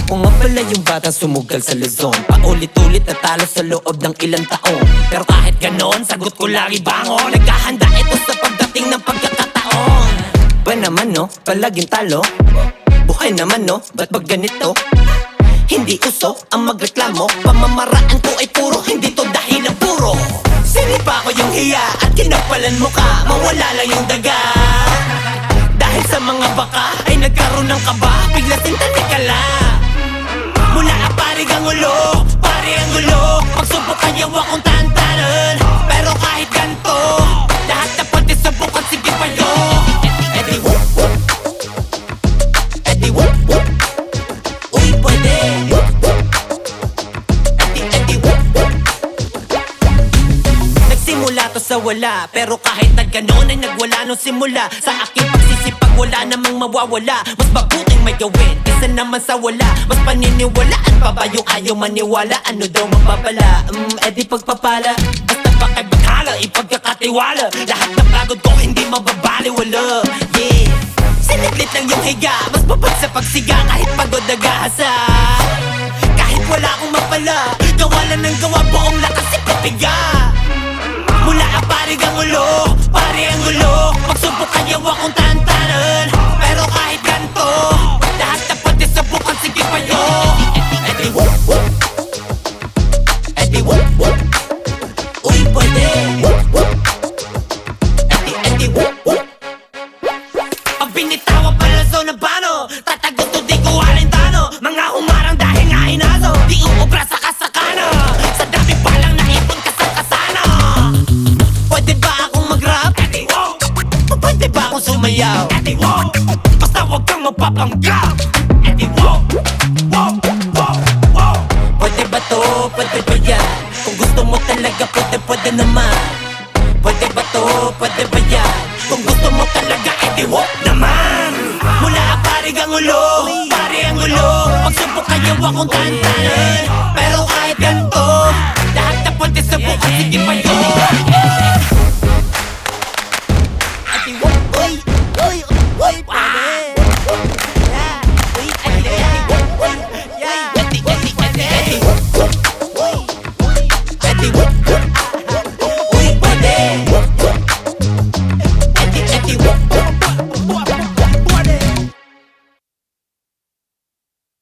Ako nga pala yung batang sumugal sa Luzon, paulit-ulit natalo sa loob ng ilang taon. Pero kahit ganon, sagot ko lagi bangon. Naghahanda ito sa pagdating ng pagkakataon. Ba naman no, palaging talo. Buhay naman no, ba't ba ganito? Hindi uso ang magreklamo. Pamamaraan ko ay puro, hindi to dahil ang puro. Sinipa ko yung hiya at kinapalan mo ka. Mawala lang yung daga. Dahil sa mga baka ay nagkaroon ng kaba. Bigla sintanik ka lang. Mula ang parig ang ulo, pari ang gulo. Pagsubok ayaw akong tantanan. Pero kahit ganto, lahat na pati subukan, sige pa yo. Eddie whoop whoop, Eddie whoop whoop. Uy pwede, Eddie whoop whoop. Nagsimula to sa wala, pero kahit na ganon ay nagwala nung simula. Sa aking pagsisipag wala namang mawawala. Mas mabuting may gawin kaysa naman sa wala. Mas paniniwalaan pa ba yung ayaw maniwala? Ano daw mapapala? Edi pagpapala. Basta pa kay bakala, ipagkakatiwala. Lahat ng pagod ko hindi mababaliwala. Yeah, siniglit lang yung higa. Mas babag sa pagsiga kahit pagod nagahasa. Kahit wala akong mapala, gawa lang ng gawa, buong lakas ipapiga. Mula ang parig ang ulo, pari ang gulo. Pagsubok ayaw akong tantanan. Pero kahit ganto, lahat na pati subukan, sige pa yo. Eddie whoop whoop, Eddie whoop whoop. Uy pwede, whoop whoop, Eddie whoop whoop. Pag binitawan pala sa nabano, tatagot to di ko alintano. Mga humarang dahil nga inaso, di uubra sa kasakana. Sa dami palang naipon ka sa kasana. Pwede ba akong mag-rap? Eddie wow. Pwede ba akong sumayaw? Eddie wow. Basta wag kang mapapanggap. Eddie wow. Wow, wow, wow. Pwede ba to? Pwede ba yan? Kung gusto mo talaga, pwede naman. Pwede ba to? Pwede ba yan? Kung gusto mo talaga, Eddie wow naman. Mula ang parig ang ulo, pari ang ulo. Pagsubok ayaw akong tantanan. Pero kahit ganito, lahat na pwede subukan, sige pa yun.